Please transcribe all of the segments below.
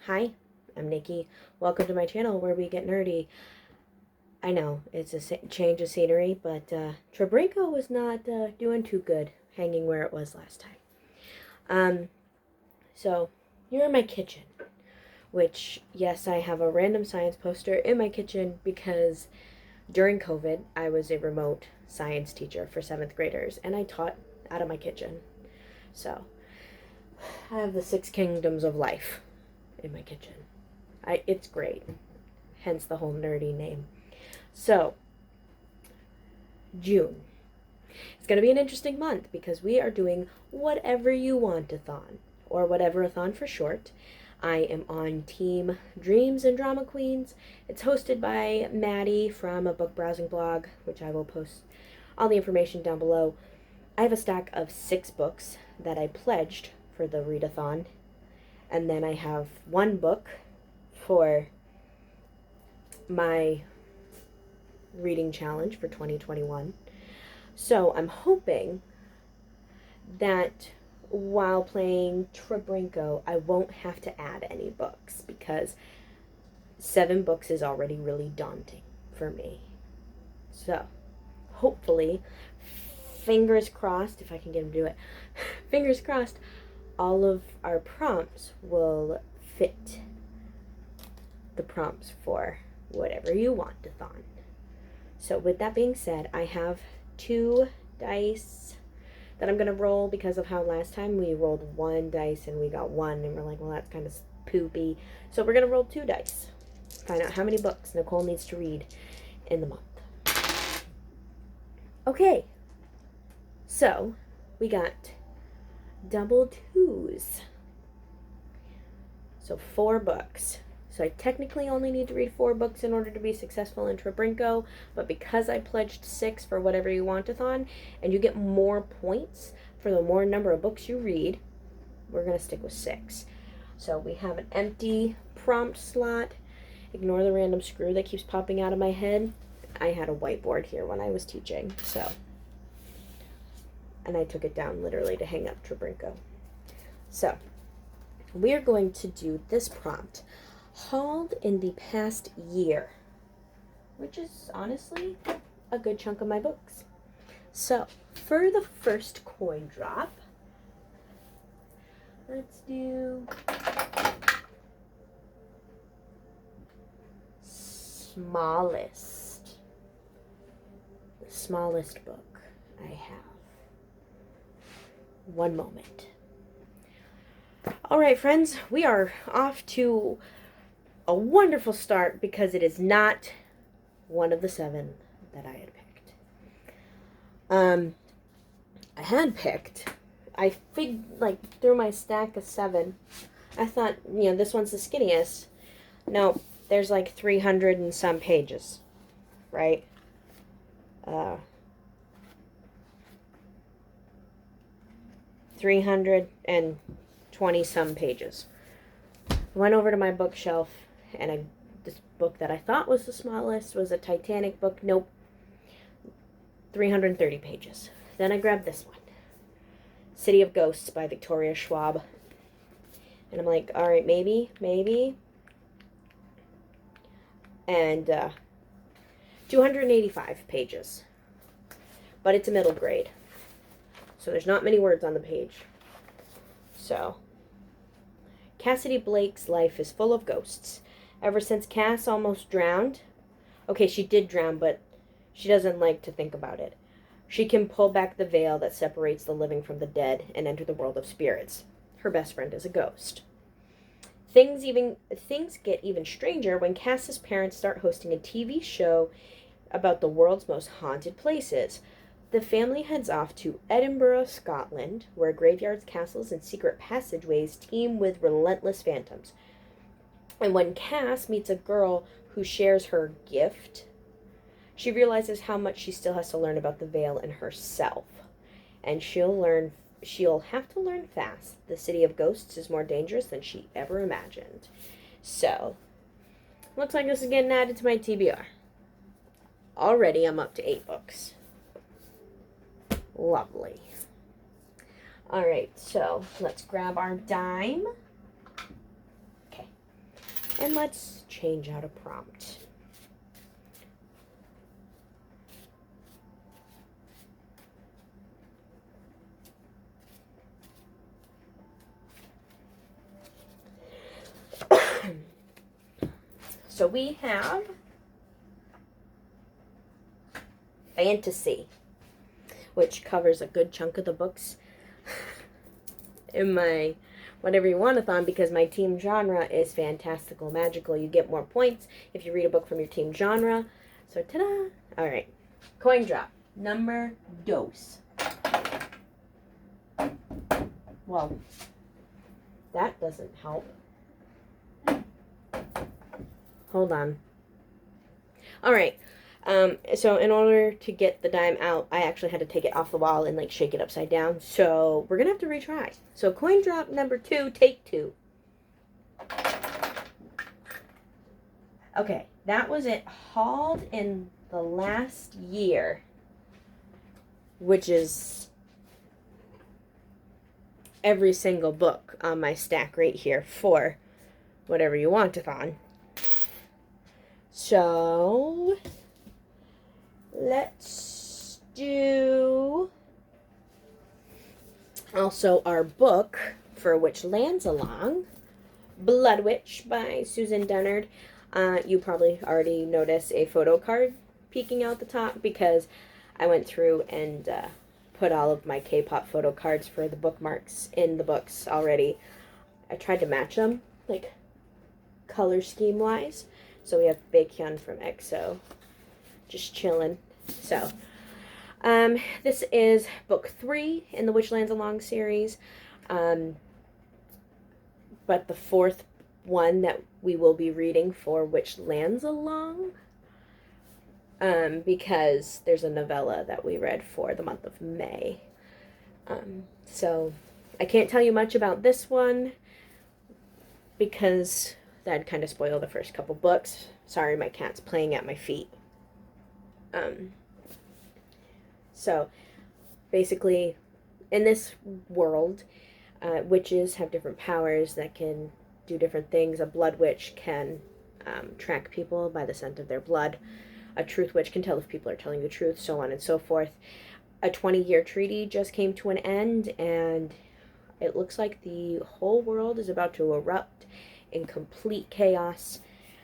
Hi, I'm Nikki. Welcome to my channel where we get nerdy. I know, it's a change of scenery, but TBRinko was not doing too good hanging where it was last time. So, you're in my kitchen, which, yes, I have a random science poster in my kitchen because during COVID, I was a remote science teacher for 7th graders, and I taught out of my kitchen. So, I have the 6 kingdoms of life in my kitchen. It's great, hence the whole nerdy name. So, June. It's going to be an interesting month because we are doing Whatever-You-Want-Athon, or Whatever-Athon for short. I am on Team Dreams and Drama Queens. It's hosted by Maddie from a book browsing blog, which I will post all the information down below. I have a stack of 6 books that I pledged for the readathon, and then I have 1 book for my reading challenge for 2021. So I'm hoping that while playing TBRinko, I won't have to add any books because 7 books is already really daunting for me. So hopefully, fingers crossed, if I can get him to do it, fingers crossed, all of our prompts will fit the prompts for Whatever-You-Want-Athon. So with that being said, I have 2 dice that I'm going to roll because of how last time we rolled 1 dice and we got 1 and we're like, well, that's kind of poopy. So we're going to roll 2 dice. Find out how many books Nicole needs to read in the month. Okay. So we got double 2s. So 4 books. So I technically only need to read 4 books in order to be successful in TBRinko, but because I pledged 6 for Whatever-You-Want-Athon, and you get more points for the more number of books you read, we're going to stick with 6. So we have an empty prompt slot. Ignore the random screw that keeps popping out of my head. I had a whiteboard here when I was teaching, so. And I took it down literally to hang up TBRinko. So, we're going to do this prompt. Hauled in the past year, which is honestly a good chunk of my books. So, for the first coin drop, let's do smallest. The smallest book I have. One moment. All right, friends, we are off to a wonderful start because it is not one of the 7 that I had picked. I through my stack of 7, I thought, this one's the skinniest. No, there's like 300 and some pages, right? 320 some pages. I went over to my bookshelf, and this book that I thought was the smallest was a Titanic book. Nope. 330 pages. Then I grabbed this one. City of Ghosts by Victoria Schwab. And I'm like, all right, maybe. And 285 pages. But it's a middle grade. So there's not many words on the page. So, Cassidy Blake's life is full of ghosts. Ever since Cass almost drowned, okay, she did drown, but she doesn't like to think about it. She can pull back the veil that separates the living from the dead and enter the world of spirits. Her best friend is a ghost. Things get even stranger when Cass's parents start hosting a TV show about the world's most haunted places. The family heads off to Edinburgh, Scotland, where graveyards, castles, and secret passageways teem with relentless phantoms. And when Cass meets a girl who shares her gift, she realizes how much she still has to learn about the veil and herself. And she'll have to learn fast. The City of Ghosts is more dangerous than she ever imagined. So, looks like this is getting added to my TBR. Already I'm up to 8 books. Lovely. Alright, so let's grab our dime. Okay. And let's change out a prompt. So we have fantasy, which covers a good chunk of the books in my Whatever-You-Want-Athon, because my team genre is fantastical, magical. You get more points if you read a book from your team genre. So, ta-da! All right. Coin drop. Number dos. Well, that doesn't help. Hold on. All right. So in order to get the dime out, I actually had to take it off the wall and like shake it upside down. So we're gonna have to retry. So coin drop number 2, take 2. Okay, that was it hauled in the last year, which is every single book on my stack right here for Whatever-You-Want-Athon. So let's do also our book for Which Lands Along, Blood Witch by Susan Dennard. You probably already noticed a photo card peeking out the top because I went through and put all of my K-pop photo cards for the bookmarks in the books already. I tried to match them, like color scheme wise. So we have Baekhyun from EXO, just chilling. So, this is book 3 in the Which Lands Along series, but the 4th one that we will be reading for Which Lands Along, because there's a novella that we read for the month of May. So I can't tell you much about this one because that'd kind of spoil the first couple books. Sorry, my cat's playing at my feet. So basically, in this world, witches have different powers that can do different things. A blood witch can track people by the scent of their blood. A truth witch can tell if people are telling the truth, so on and so forth. A 20-year treaty just came to an end, and it looks like the whole world is about to erupt in complete chaos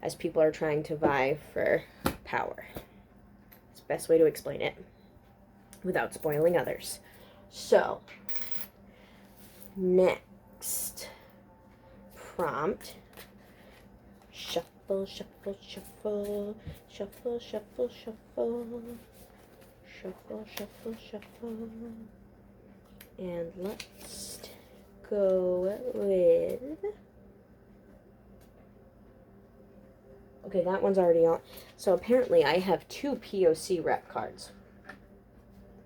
as people are trying to vie for power. It's the best way to explain it without spoiling others. So, next prompt. Shuffle, shuffle, shuffle, shuffle, shuffle, shuffle, shuffle, shuffle, shuffle. And let's go with... Okay, that one's already on. So apparently I have 2 POC rep cards.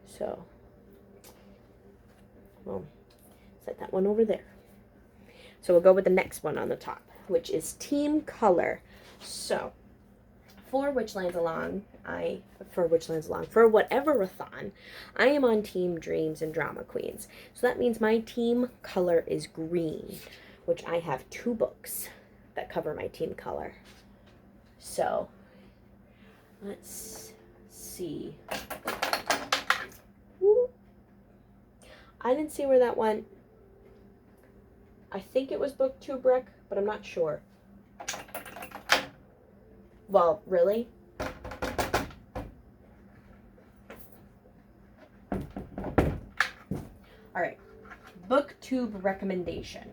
So, well, set that one over there. So we'll go with the next one on the top, which is Team Color. So, for Whatever-Athon, I am on Team Dreams and Drama Queens. So that means my team color is green, which I have 2 books that cover my team color. So, let's see. Ooh. I didn't see where that went. I think it was book 2 brick, but I'm not sure. Well, really? Alright. BookTube recommendation.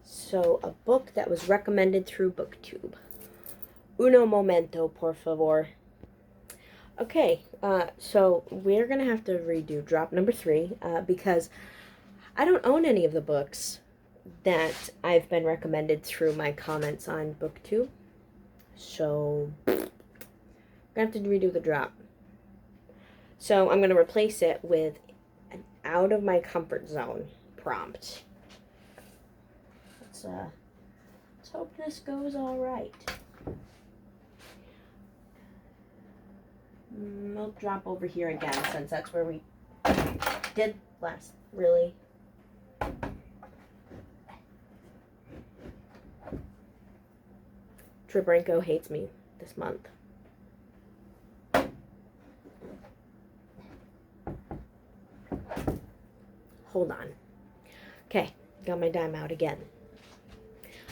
So, a book that was recommended through BookTube. Uno momento, por favor. Okay, so we're going to have to redo drop number 3 because I don't own any of the books that I've been recommended through my comments on BookTube. So, I'm going to have to redo the drop. So, I'm going to replace it with an out of my comfort zone prompt. Let's hope this goes all right. We'll drop over here again since that's where we did last, really. TBRinko hates me this month. Hold on. Okay, got my dime out again.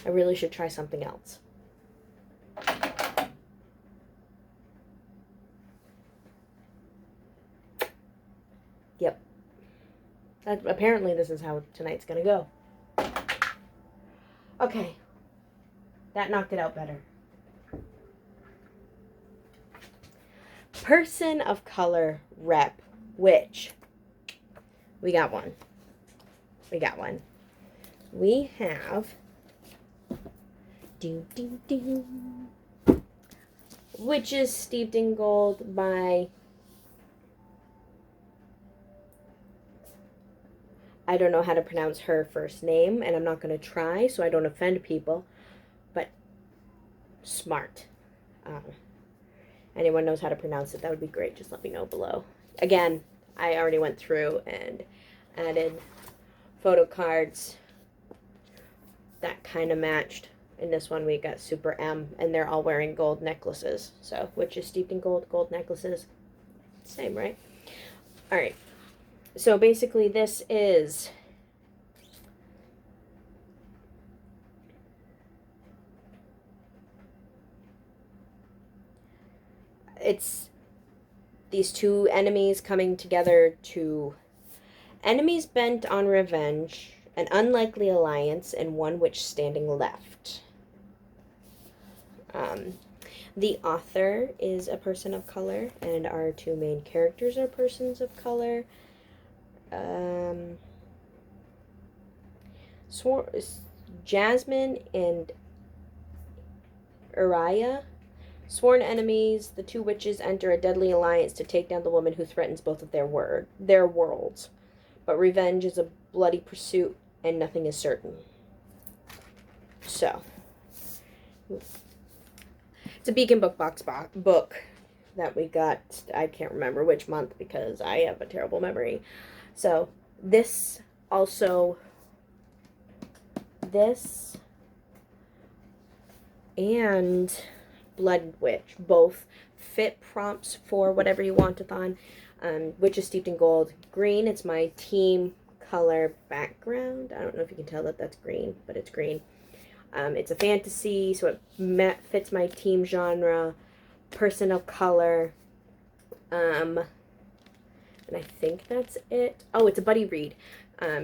I really should try something else. Yep. Apparently this is how tonight's gonna go. Okay. That knocked it out better. Person of color rep, which we got one. We got one. We have Witches Steeped in Gold by, I don't know how to pronounce her first name, and I'm not going to try so I don't offend people, but Smart. Anyone knows how to pronounce it, that would be great. Just let me know below. Again, I already went through and added photo cards that kind of matched. In this one, we got Super M, and they're all wearing gold necklaces. So, Witches Steeped in Gold, gold necklaces. Same, right? All right. So, basically, this is it's these two enemies coming together to enemies bent on revenge, an unlikely alliance, and one which standing left. The author is a person of color, and our two main characters are persons of color. Jasmine and Uriah. Sworn enemies, the two witches enter a deadly alliance to take down the woman who threatens both of their worlds. But revenge is a bloody pursuit, and nothing is certain. So, it's a Beacon Book Box book that we got, I can't remember which month because I have a terrible memory. So, this and Blood Witch both fit prompts for Whatever-You-Want-Athon. Witches Steeped in Gold, green. It's my team color background. I don't know if you can tell that that's green, but it's green. It's a fantasy, so it fits my team genre. Person of color. And I think that's it. Oh, it's a buddy read.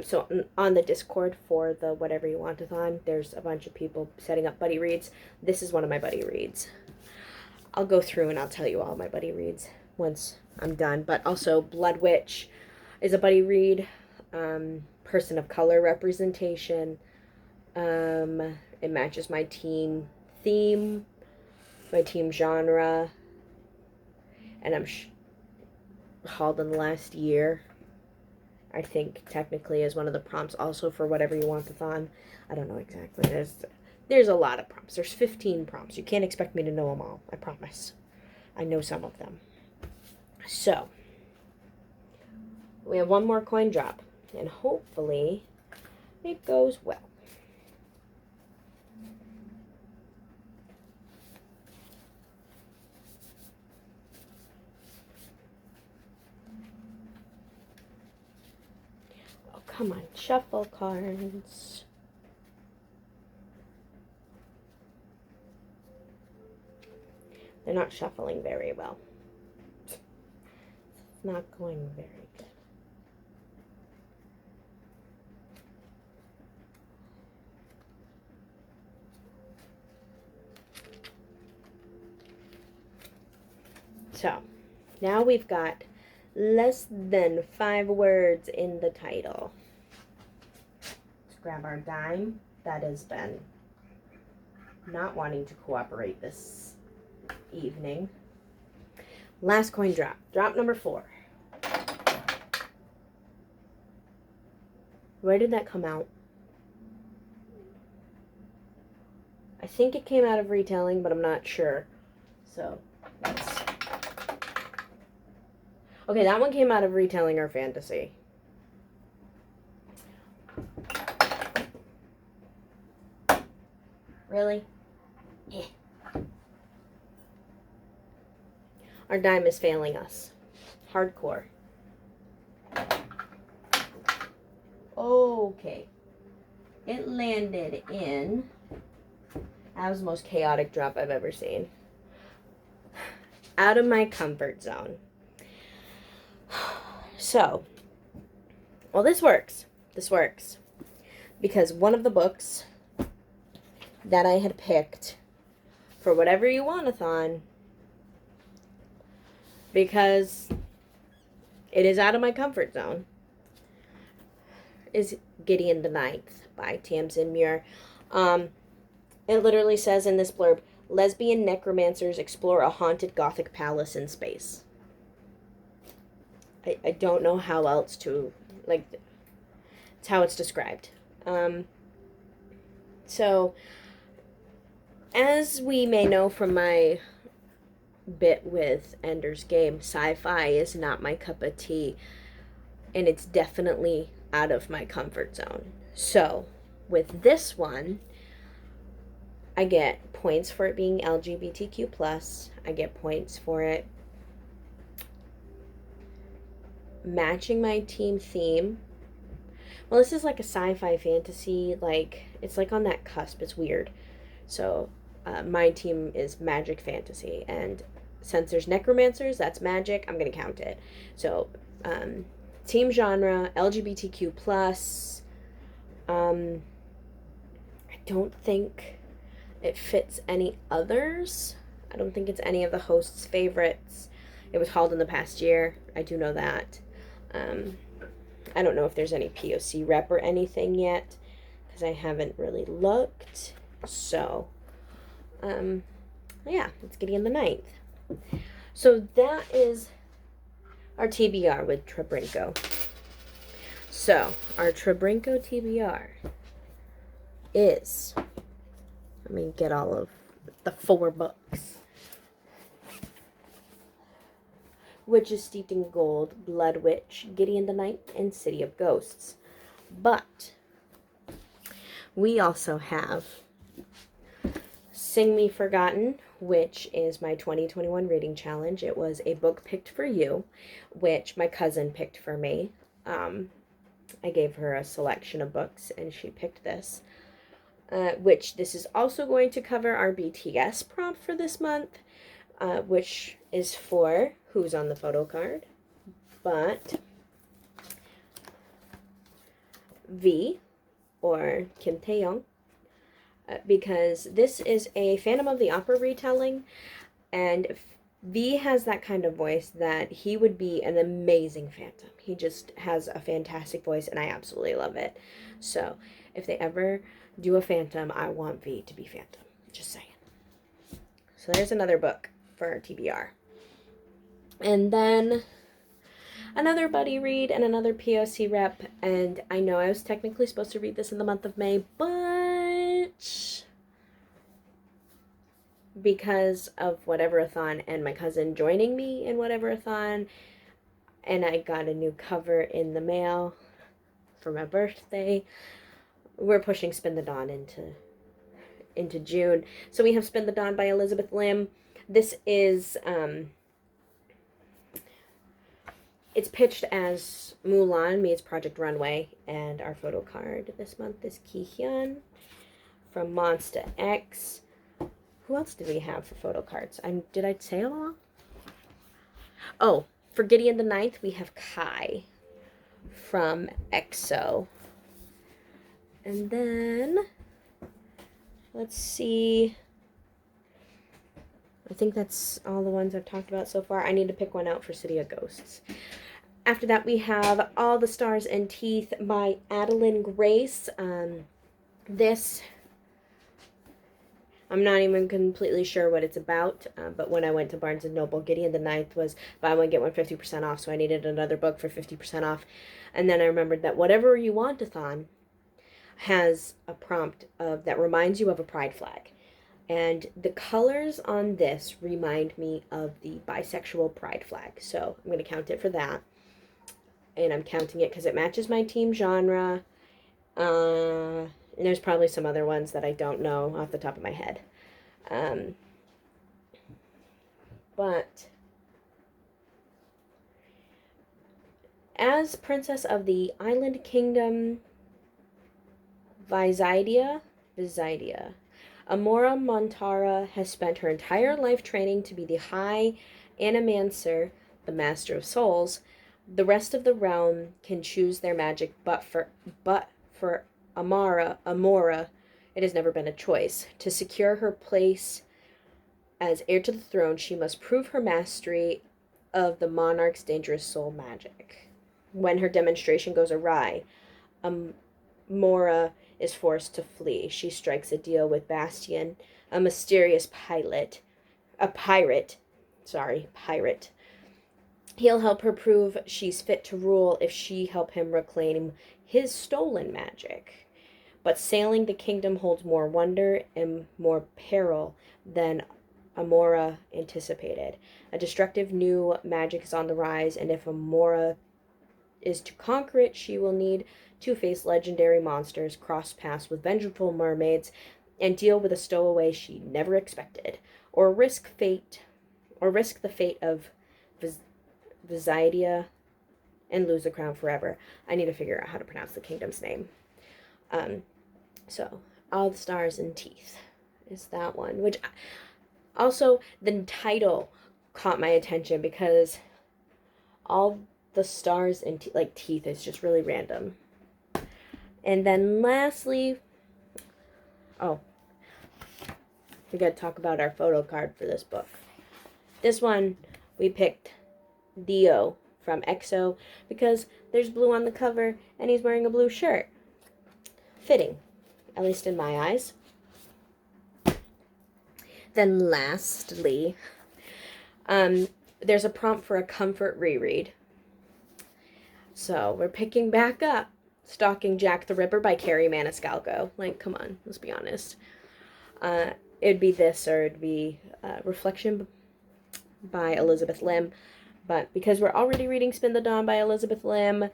So on the Discord for the Whatever-You-Want-Athon, there's a bunch of people setting up buddy reads. This is one of my buddy reads. I'll go through and I'll tell you all my buddy reads once I'm done. But also, Blood Witch is a buddy read. Person of color representation. It matches my team theme, my team genre, and I'm hauled in the last year. I think technically is one of the prompts also for Whatever-You-Want-Athon. I don't know exactly. There's a lot of prompts. There's 15 prompts. You can't expect me to know them all. I promise. I know some of them. So, we have one more coin drop, and hopefully it goes well. Oh, come on, shuffle cards. They're not shuffling very well. It's not going very good. So, now we've got less than 5 words in the title. Let's grab our dime. That has been not wanting to cooperate this evening. Last coin drop. Drop number 4. Where did that come out? I think it came out of retelling, but I'm not sure. So, let's... Okay, that one came out of retelling or fantasy. Really? Yeah. Our dime is failing us. Hardcore. Okay. It landed in... That was the most chaotic drop I've ever seen. Out of my comfort zone. So, well, this works. This works. Because one of the books that I had picked for Whatever-You-Want-Athon, because it is out of my comfort zone, is Gideon the Ninth by Tamsin Muir. It literally says in this blurb, lesbian necromancers explore a haunted gothic palace in space. I don't know how else to, like, it's how it's described. So, as we may know from my bit with Ender's Game, sci-fi is not my cup of tea, and it's definitely out of my comfort zone. So, with this one, I get points for it being LGBTQ+. I get points for it matching my team theme. Well, this is like a sci-fi fantasy, like, it's like on that cusp. It's weird. So, my team is magic fantasy, and since there's necromancers, that's magic, I'm going to count it. So, team genre, LGBTQ+. I don't think it fits any others. I don't think it's any of the hosts' favorites. It was hauled in the past year. I do know that. I don't know if there's any POC rep or anything yet, because I haven't really looked. So, yeah, it's Gideon the Ninth. So that is our TBR with TBRinko. So, our TBRinko TBR is, let me get all of the 4 books. Witches Steeped in Gold, Blood Witch, Gideon the Ninth, and City of Ghosts. But we also have Sing Me Forgotten, which is my 2021 reading challenge. It was a book picked for you, which my cousin picked for me. I gave her a selection of books, and she picked this. Which this is also going to cover our BTS prompt for this month, which is for who's on the photo card, but V, or Kim Tae-young, because this is a Phantom of the Opera retelling, and V has that kind of voice that he would be an amazing Phantom. He just has a fantastic voice, and I absolutely love it. So, if they ever do a Phantom, I want V to be Phantom. Just saying. So there's another book for our TBR. And then another buddy read and another POC rep. And I know I was technically supposed to read this in the month of May, but because of Whatever-Athon and my cousin joining me in Whatever-Athon, and I got a new cover in the mail for my birthday, we're pushing Spin the Dawn into June. So we have Spin the Dawn by Elizabeth Lim. This is, it's pitched as Mulan meets Project Runway, and our photo card this month is Ki-hyun from Monster X. Who else did we have for photo cards? Did I say them all? Oh, for Gideon the Ninth, we have Kai from EXO. And then, let's see. I think that's all the ones I've talked about so far. I need to pick one out for City of Ghosts. After that, we have All the Stars and Teeth by Adeline Grace. This, I'm not even completely sure what it's about, but when I went to Barnes & Noble, Gideon the Ninth was buy one, get one 50% off, so I needed another book for 50% off. And then I remembered that Whatever-You-Want-Athon has a prompt that reminds you of a pride flag. And the colors on this remind me of the bisexual pride flag. So I'm going to count it for that. And I'm counting it because it matches my team genre. And there's probably some other ones that I don't know off the top of my head. But As princess of the island kingdom Vizidia, Amora Montara has spent her entire life training to be the High Animancer, the Master of Souls. The rest of the realm can choose their magic, but for Amora, it has never been a choice. To secure her place as heir to the throne, she must prove her mastery of the monarch's dangerous soul magic. When her demonstration goes awry, Amora is forced to flee. She strikes a deal with Bastian, a mysterious pirate. He'll help her prove she's fit to rule if she help him reclaim his stolen magic. But sailing the kingdom holds more wonder and more peril than Amora anticipated. A destructive new magic is on the rise, and if Amora is to conquer it, she will need to face legendary monsters, cross paths with vengeful mermaids, and deal with a stowaway she never expected, or risk the fate of Vizidia and lose the crown forever. I need to figure out how to pronounce the kingdom's name. So, All the Stars and Teeth is that one, which also the title caught my attention because All the Stars and teeth is just really random. And then lastly, we got to talk about our photo card for this book. This one we picked Dio from EXO because there's blue on the cover and he's wearing a blue shirt. Fitting, at least in my eyes. Then lastly, there's a prompt for a comfort reread. So we're picking back up Stalking Jack the Ripper by Carrie Maniscalco. Like, come on, let's be honest. It'd be this, or it'd be Reflection by Elizabeth Lim. But because we're already reading Spin the Dawn by Elizabeth Lim,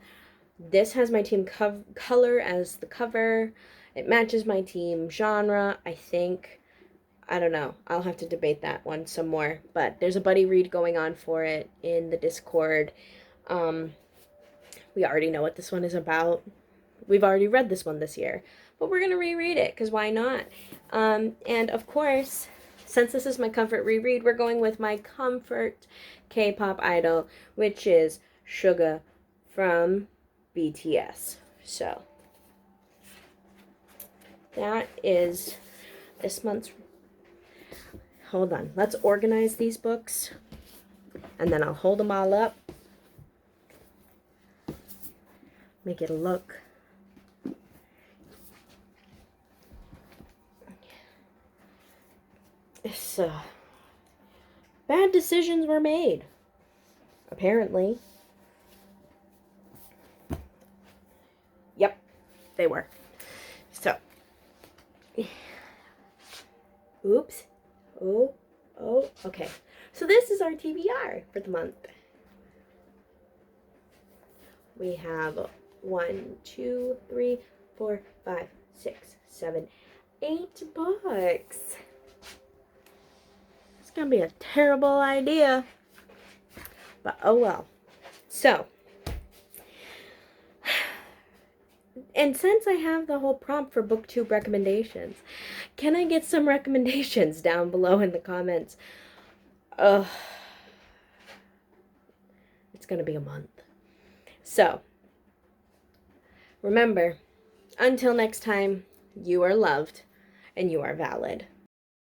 this has my team color as the cover. It matches my team genre, I think. I don't know. I'll have to debate that one some more. But there's a buddy read going on for it in the Discord. We already know what this one is about. We've already read this one this year. But we're going to reread it, because why not? And of course, since this is my comfort reread, we're going with my comfort K-pop idol, which is Suga from BTS. So, that is this month's... Hold on. Let's organize these books, and then I'll hold them all up. Make it look. Bad decisions were made, apparently. Yep, they were. So, oops. Oh, okay. So this is our TBR for the month. We have 1, 2, 3, 4, 5, 6, 7, 8 books. It's gonna be a terrible idea, but oh well. So, and since I have the whole prompt for booktube recommendations, can I get some recommendations down below in the comments? It's gonna be a month. So, remember, until next time, you are loved and you are valid.